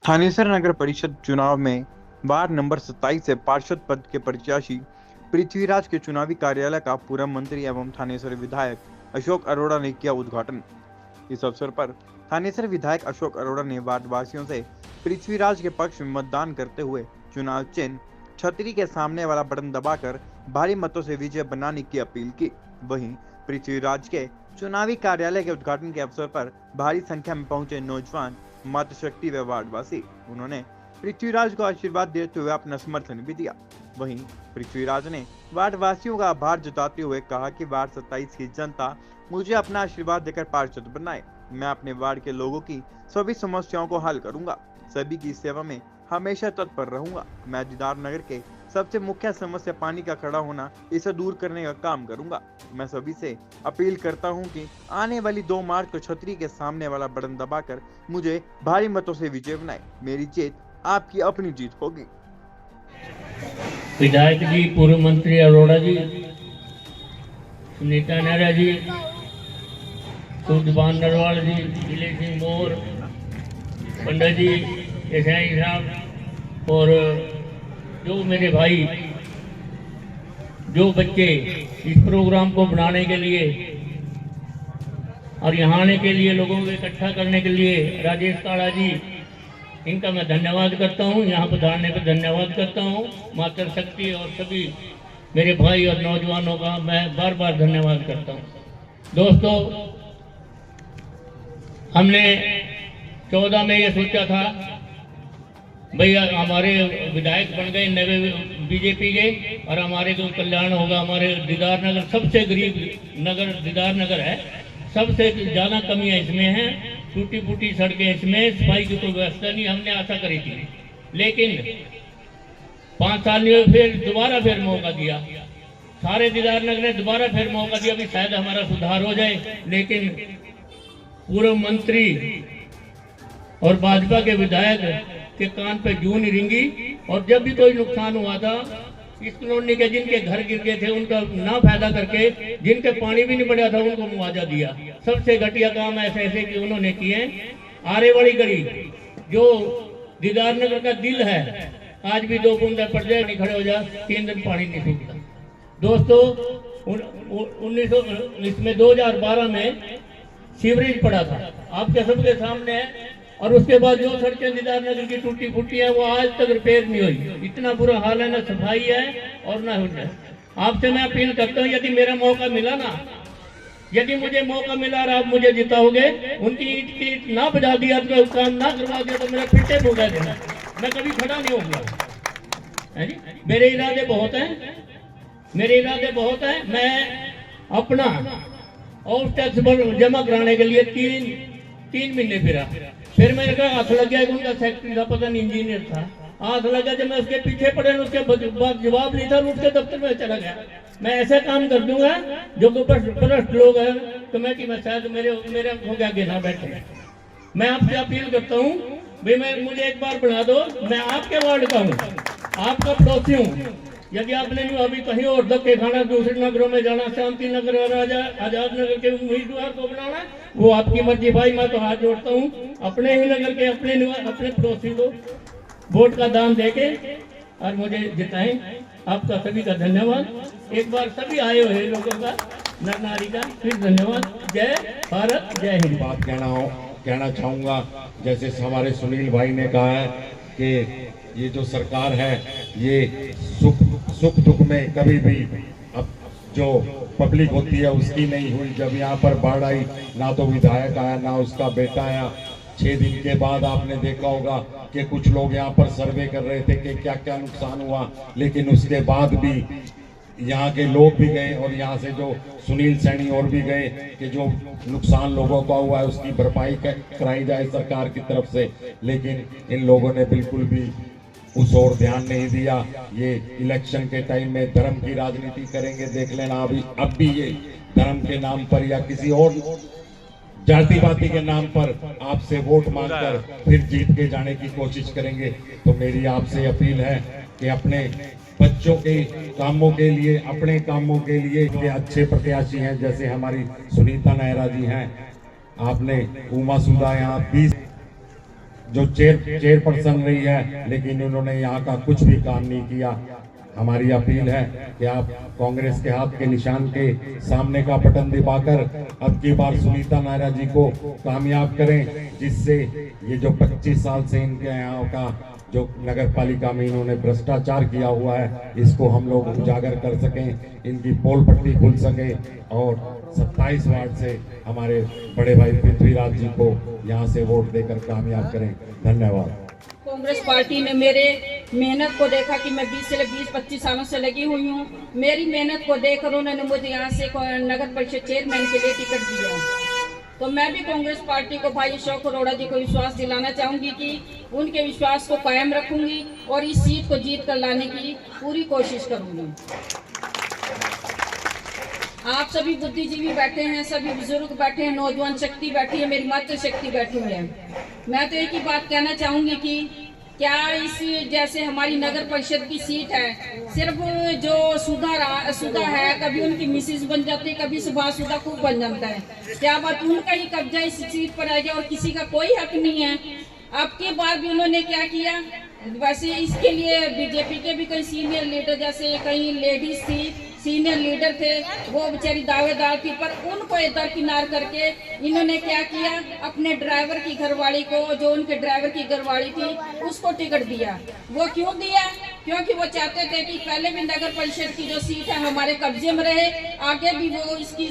थानेसर नगर परिषद चुनाव में वार्ड नंबर 27 से पार्षद पद के प्रत्याशी पृथ्वीराज के चुनावी कार्यालय का पूर्व मंत्री एवं थानेसर विधायक अशोक अरोड़ा ने किया उद्घाटन। इस अवसर पर थानेसर विधायक अशोक अरोड़ा ने वार्ड वासियों से पृथ्वीराज के पक्ष में मतदान करते हुए चुनाव चिन्ह छतरी के सामने वाला बटन दबाकर भारी मतों से विजय बनाने की अपील की। वहीं पृथ्वीराज के चुनावी कार्यालय के उद्घाटन के अवसर पर भारी संख्या में पहुंचे नौजवान, मातृशक्ति व वार्डवासी उन्होंने पृथ्वीराज को आशीर्वाद देते हुए अपना समर्थन भी दिया। वहीं पृथ्वीराज ने वार्डवासियों का आभार जताते हुए कहा कि वार्ड 27 की जनता मुझे अपना आशीर्वाद देकर पार्षद बनाए। मैं अपने वार्ड के लोगों की सभी समस्याओं को हल करूंगा, सभी की सेवा में हमेशा तत्पर रहूंगा। मैं दीदार नगर के सबसे मुख्य समस्या पानी का खड़ा होना, इसे दूर करने का काम करूंगा। मैं सभी से अपील करता हूं कि आने वाली 2 मार्च को छतरी के सामने वाला बटन दबाकर मुझे भारी मतों से विजय बनाए। मेरी जीत आपकी अपनी जीत होगी। विधायक जी, पूर्व मंत्री अरोड़ा जी, सुनीता नेहरा जी, सुदबान नरवाल जी, दिलीप सिंह मोर, पंडित जी, एसआई साहब और जो मेरे भाई, जो बच्चे इस प्रोग्राम को बनाने के लिए और यहाँ आने के लिए, लोगों को इकट्ठा करने के लिए, राजेश काड़ा जी, इनका मैं धन्यवाद करता हूँ। यहाँ पधारने पर धन्यवाद करता हूँ। मातृ शक्ति और सभी मेरे भाई और नौजवानों का मैं बार बार धन्यवाद करता हूँ। दोस्तों, हमने 14 में ये सोचा था भैया हमारे विधायक बन गए नवे बीजेपी के और हमारे को कल्याण होगा। हमारे दीदार नगर सबसे गरीब नगर दीदार नगर है, सबसे ज़्यादा कमियाँ इसमें हैं, टूटी फूटी सड़कें इसमें, सफाई की कोई व्यवस्था नहीं। हमने आशा करी थी, लेकिन 5 साल में फिर मौका दिया, सारे दीदार नगर ने दोबारा फिर मौका दिया भी शायद हमारा सुधार हो जाए। लेकिन पूर्व मंत्री और भाजपा के विधायक के कान पे जूं नहीं रिंगी और जब भी कोई नुकसान हुआ था इस कॉलोनी के जिनके घर गिर गए थे उनका ना फायदा करके, जिनके पानी भी नहीं बढ़ा था उनको मुआवजा दिया। सबसे घटिया काम ऐसे ऐसे कि उन्होंने किए। आरे वाली गली जो दीदार नगर का दिल है, आज भी 2 बूंदा पड़ जाए नहीं खड़े हो जा, 3 दिन पानी नहीं सूखता। दोस्तों, 2012 में सीवरेज पड़ा था, आपके सबके सामने है। और उसके बाद जो सड़कें दीदार नगर की टूटी फूटी है वो आज तक रिपेयर नहीं हुई। इतना बुरा हाल है, ना सफाई है और ना हो जाए। आपसे मैं अपील करता हूँ, यदि मेरा मौका मिला ना, यदि मुझे मौका मिला और आप मुझे जिताओगे, उनकी ईंट की ईंट ना बजा दिया तो काम ना करवा दिया तो मेरा फिर से भूखा देना, मैं कभी खड़ा नहीं होऊंगा। मेरे इरादे बहुत हैं, मेरे इरादे बहुत हैं। मैं अपना और टैक्स जमा कराने के लिए 3 महीने फिर मेरे का हाथ लग गया, उनका सेक्रेटरी था, पता नहीं इंजीनियर था, हाथ लगा। जब मैं उसके पीछे पड़े उसके बाद जवाब नहीं था, उसके दफ्तर में चला गया। मैं ऐसे काम कर दूंगा जो भ्रष्ट लोग हैं कमेटी में, शायद मेरे हो गया आगे ना बैठे। मैं आपसे अपील करता हूँ भाई, मुझे एक बार बना दो, मैं आपके वार्ड का हूँ, आपका पड़ोसी हूँ। यदि आपने अभी कहीं और धक्के खाना, दूसरे नगरों में जाना, शांति नगर और आजाद नगर के उम्मीदवार को बनाना, वो आपकी मर्जी। भाई मैं तो हाथ जोड़ता हूँ, अपने ही नगर के अपने पड़ोसी को वोट का दान देके और मुझे जिताएं। आपका सभी का धन्यवाद। एक बार सभी आए हुए लोगों का, नर नारी का फिर धन्यवाद। जय भारत, जय हिंद। बात कहना चाहूँगा, जैसे हमारे सुनील भाई ने कहा है कि ये जो सरकार है ये सुख दुख में कभी भी अब जो पब्लिक होती है उसकी नहीं हुई। जब यहाँ पर बाढ़ आई, ना तो विधायक आया ना उसका बेटा आया। 6 दिन के बाद आपने देखा होगा कि कुछ लोग यहाँ पर सर्वे कर रहे थे कि क्या क्या नुकसान हुआ, लेकिन उसके बाद भी यहाँ के लोग भी गए और यहाँ से जो सुनील सैनी और भी गए कि जो नुकसान लोगों का हुआ है उसकी भरपाई कराई जाए सरकार की तरफ से। लेकिन इन लोगों ने बिल्कुल भी उस ओर ध्यान नहीं दिया। ये इलेक्शन के टाइम में धर्म की राजनीति करेंगे, देख लेना। अब भी ये धर्म के नाम पर या किसी और जाति पाति के नाम पर आपसे वोट मांगकर फिर जीत के जाने की कोशिश करेंगे। तो मेरी आपसे अपील है कि अपने बच्चों के कामों के लिए, अपने कामों के लिए अच्छे प्रत्याशी हैं, जैसे हमारी सुनीता नेहरा जी हैं, आपने उमा सुधा यहाँ 20 जो चेयरपर्सन रही है, लेकिन उन्होंने यहाँ का कुछ भी काम नहीं किया। हमारी अपील है कि आप कांग्रेस के हाथ के निशान के सामने का बटन दबाकर अब की बार सुनीता नायरा जी को कामयाब करें, जिससे ये जो 25 साल से इनके यहाँ का जो नगर पालिका में इन्होंने भ्रष्टाचार किया हुआ है, इसको हम लोग उजागर कर सकें, इनकी पोल पट्टी खुल सके और 27 वार्ड से हमारे बड़े भाई पृथ्वीराज जी को यहाँ से वोट देकर कामयाब करें। धन्यवाद। कांग्रेस पार्टी ने मेरे मेहनत को देखा कि मैं 20-25 सालों से लगी हुई हूँ। मेरी मेहनत को देखकर उन्होंने मुझे यहाँ से नगर परिषद चेयरमैन के लिए टिकट दिया। तो मैं भी कांग्रेस पार्टी को भाई अशोक अरोड़ा जी को विश्वास दिलाना चाहूंगी कि उनके विश्वास को कायम रखूंगी और इस सीट को जीत कर लाने की पूरी कोशिश करूंगी। आप सभी बुद्धिजीवी बैठे हैं, सभी बुजुर्ग बैठे हैं, नौजवान शक्ति बैठी है, मेरी मातृ शक्ति बैठी हुई है। मैं तो एक ही बात कहना चाहूंगी कि क्या इस जैसे हमारी नगर परिषद की सीट है, सिर्फ जो सुधा है, कभी उनकी मिसेज बन जाती है, कभी सुधा खूब बन जाता है, क्या बात उनका ही कब्जा इस सीट पर आ गया और किसी का कोई हक नहीं है। अब की बार भी उन्होंने क्या किया, वैसे इसके लिए बीजेपी के भी कई सीनियर लीडर, जैसे कई लेडीज थी, सीनियर लीडर थे, वो बेचारी दावेदार थी, पर उनको दरकिनार करके इन्होंने क्या किया, अपने ड्राइवर की घरवाली को, जो उनके ड्राइवर की घरवाली थी, उसको टिकट दिया। वो क्यों दिया? क्योंकि वो चाहते थे कि पहले भी नगर परिषद की जो सीट है हमारे कब्जे में रहे, आगे भी वो इसकी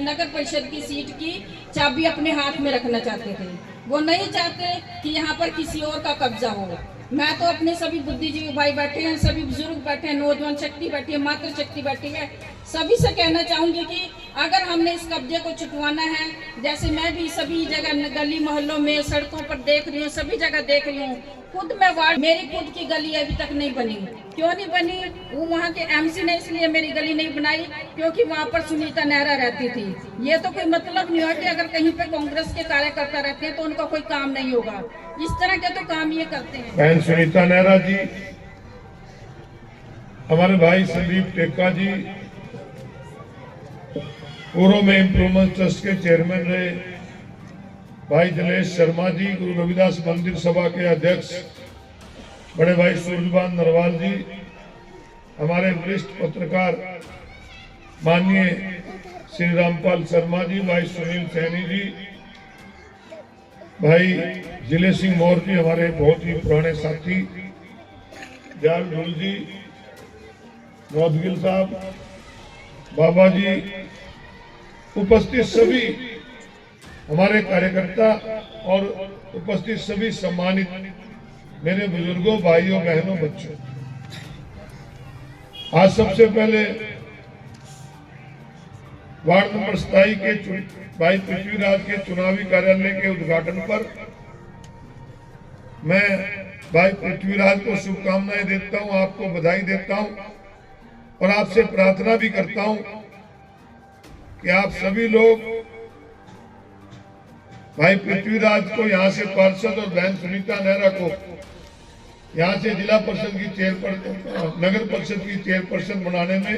नगर परिषद की सीट की चाबी अपने हाथ में रखना चाहते थे। वो नहीं चाहते कि यहाँ पर किसी और का कब्जा हो। मैं तो अपने सभी बुद्धिजीवी भाई बैठे हैं, सभी बुजुर्ग बैठे हैं, नौजवान शक्ति बैठी है, मातृ शक्ति बैठी है, सभी से कहना चाहूंगी कि अगर हमने इस कब्जे को छुटवाना है, जैसे मैं भी सभी जगह गली मोहल्लों में सड़कों पर देख रही हूँ, सभी जगह देख रही हूँ, खुद मैं वार्ड, मेरी खुद की गली अभी तक नहीं बनी। क्यों नहीं बनी? वो वहाँ के एमसी ने इसलिए मेरी गली नहीं बनाई क्योंकि वहाँ पर सुनीता नेहरा रहती थी। ये तो कोई मतलब नहीं है कि अगर कहीं पे कांग्रेस के कार्यकर्ता रहते हैं तो उनका कोई काम नहीं होगा। इस तरह के तो काम ये करते हैं। बहन सुनीता नेहरा जी, हमारे भाई संदीप टेक्का जी पूर्व में इम्प्रूवमेंट ट्रस्ट के चेयरमैन रहे, भाई दिनेश शर्मा जी गुरु रविदास मंदिर सभा के अध्यक्ष, बड़े भाई सूरजभान नरवाल जी, हमारे वरिष्ठ पत्रकार माननीय श्री रामपाल शर्मा जी, भाई सुनील सैनी जी, भाई जिले सिंह मौर्य जी, हमारे बहुत ही पुराने साथी, जाल ढुल जी, नौदगिल साहब, बाबा जी, उपस्थित सभी हमारे कार्यकर्ता और उपस्थित सभी सम्मानित मेरे बुजुर्गों, भाइयों, बहनों, बच्चों, आज सबसे पहले वार्ड नंबर 27 के भाई पृथ्वीराज के चुनावी कार्यालय के उद्घाटन पर मैं भाई पृथ्वीराज को शुभकामनाएं देता हूं, आपको बधाई देता हूं और आपसे प्रार्थना भी करता हूं कि आप सभी लोग भाई पृथ्वीराज को यहाँ से पार्षद और बहन सुनीता नेहरा को यहाँ से जिला परिषद की चेयरपर्सन, नगर परिषद की चेयरपर्सन बनाने में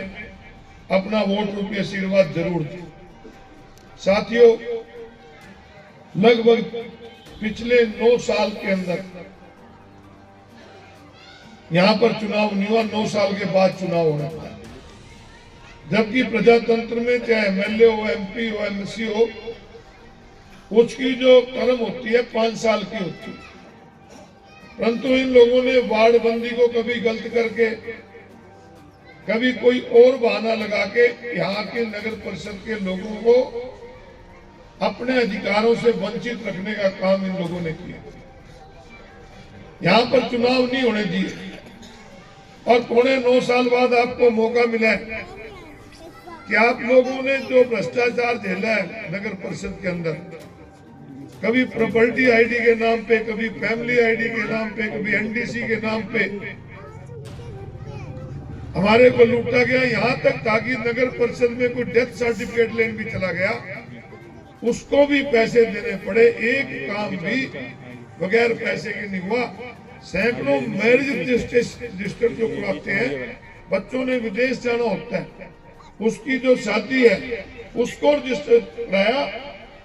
अपना वोट रूपी आशीर्वाद जरूर दें। साथियों, लगभग पिछले 9 साल के अंदर यहाँ पर चुनाव नहीं हुआ, 9 साल के बाद चुनाव होना था, जबकि प्रजातंत्र में चाहे एमएलए हो, एमपी हो, एमसी हो, उसकी जो टर्म होती है 5 साल की होती है। परंतु इन लोगों ने वार्ड बंदी को कभी गलत करके, कभी कोई और बहाना लगा के यहाँ के नगर परिषद के लोगों को अपने अधिकारों से वंचित रखने का काम इन लोगों ने किया। यहाँ पर चुनाव नहीं होने दिए और 9.25 साल बाद आपको मौका मिला है कि आप लोगों ने जो भ्रष्टाचार झेला है नगर परिषद के अंदर, कभी प्रॉपर्टी आईडी के नाम पे, कभी फैमिली आईडी के नाम पे, कभी एनडीसी के नाम पे हमारे को लूटा गया, यहाँ तक ताकि नगर परिषद में कोई डेथ सर्टिफिकेट लेन भी चला गया, उसको भी पैसे देने पड़े। एक काम भी बगैर पैसे के नहीं हुआ। सैकड़ों मैरिज रजिस्टर जो कराते हैं, बच्चों ने विदेश जाना होता है, उसकी जो शादी है उसको रजिस्टर कराया,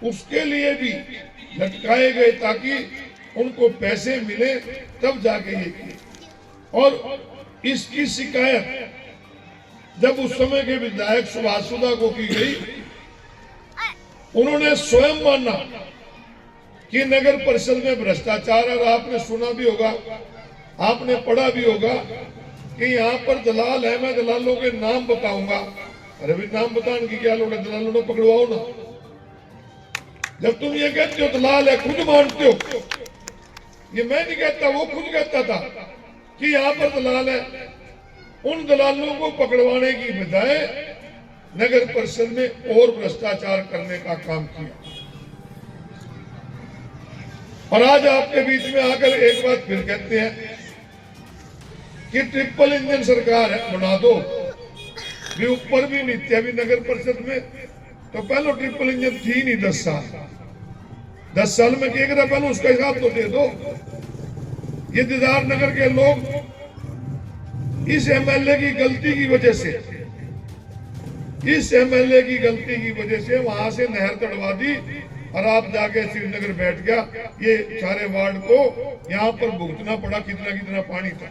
उसके लिए भी लटकाए गए ताकि उनको पैसे मिले तब जाके ये किए। और इसकी शिकायत जब उस समय के विधायक सुभाष सुधा को की गई, उन्होंने स्वयं माना कि नगर परिषद में भ्रष्टाचार। और आपने सुना भी होगा, आपने पढ़ा भी होगा कि यहाँ पर दलाल है, मैं दलालों के नाम बताऊंगा। अरे भी नाम बताने की क्या लोग है, दलालों को पकड़वाओ ना। जब तुम ये कहते हो दलाल है, खुद मानते हो, ये मैं नहीं कहता, वो खुद कहता था कि यहाँ पर दलाल है, उन दलालों को पकड़वाने की बजाय नगर परिषद में और भ्रष्टाचार करने का काम किया। और आज आपके बीच में आकर एक बात फिर कहते हैं कि ट्रिपल इंजन सरकार है, बना दो भी, ऊपर भी नीचे। अभी नगर परिषद में तो पहले ट्रिपल इंजन थी नहीं 10 साल। 10 साल में क्या करा पहले, उसका हिसाब तो दे दो। ये दीदार नगर के लोग इस एमएलए की गलती की वजह से, इस एमएलए की गलती की वजह से वहां से नहर तड़वा दी और आप जाके श्रीनगर बैठ गया। ये सारे वार्ड को यहाँ पर भुगतना पड़ा, कितना कितना पानी था।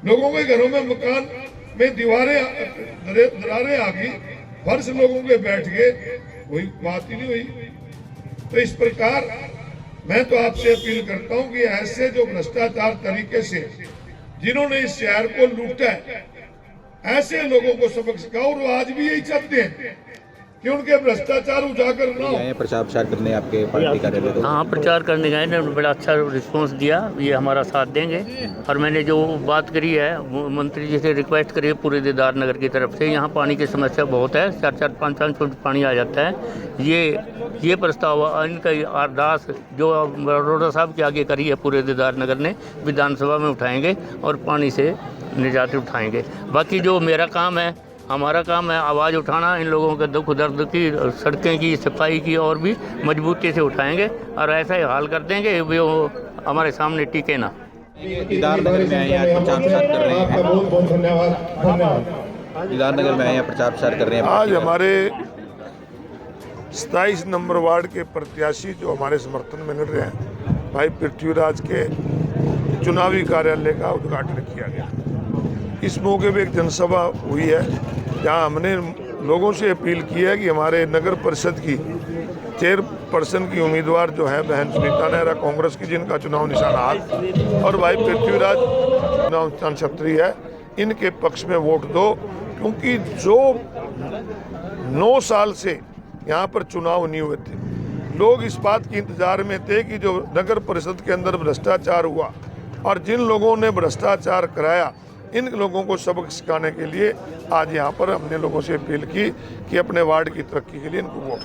लोगों के घरों में, मकान में दरारें आ गई, फर्श लोगों के बैठ गए, कोई बात ही नहीं हुई। तो इस प्रकार मैं तो आपसे अपील करता हूं कि ऐसे जो भ्रष्टाचार तरीके से जिन्होंने इस शहर को लूटा है, ऐसे लोगों को सबक सिखाओ। और आज भी यही चाहते हैं कि उनके भ्रष्टाचार उजागर ना हो। प्रचार करने आपके पार्टी कार्यालय तो हाँ, प्रचार करने गए ने, बड़ा अच्छा रिस्पांस दिया, ये हमारा साथ देंगे। और मैंने जो बात करी है, वो मंत्री जी से रिक्वेस्ट करी है पूरे दीदार नगर की तरफ से। यहाँ पानी की समस्या बहुत है, 4-4, 5-5 फुट पानी आ जाता है। ये प्रस्ताव, इनका अरदास जो अरोड़ा साहब के आगे करी है पूरे दीदार नगर ने, विधानसभा में उठाएंगे और पानी से निजात उठाएंगे। बाकी जो मेरा काम है, हमारा काम है आवाज़ उठाना, इन लोगों के दुख दर्द की, सड़कें की सफाई की और भी मजबूती से उठाएंगे और ऐसा ही हाल कर देंगे वो हमारे सामने टिके ना। दीदार नगर में आए हैं, प्रचार प्रसार कर रहे हैं। बहुत बहुत धन्यवाद। दीदार नगर में आए हैं, प्रचार प्रसार कर रहे हैं। आज हमारे 27 नंबर वार्ड के प्रत्याशी जो हमारे समर्थन में लड़ रहे हैं, भाई पृथ्वीराज के चुनावी कार्यालय का उद्घाटन किया गया। इस मौके पर एक जनसभा हुई है जहां हमने लोगों से अपील की है कि हमारे नगर परिषद की चेयरपर्सन की उम्मीदवार जो है बहन सुनीता नेहरा कांग्रेस की, जिनका चुनाव निशान हाथ, और भाई पृथ्वीराज चुनाव निशान छतरी है, इनके पक्ष में वोट दो। क्योंकि जो 9 साल से यहाँ पर चुनाव नहीं हुए थे, लोग इस बात के इंतजार में थे कि जो नगर परिषद के अंदर भ्रष्टाचार हुआ और जिन लोगों ने भ्रष्टाचार कराया, इन लोगों को सबक सिखाने के लिए आज यहाँ पर हमने लोगों से अपील की कि अपने वार्ड की तरक्की के लिए इनको वोट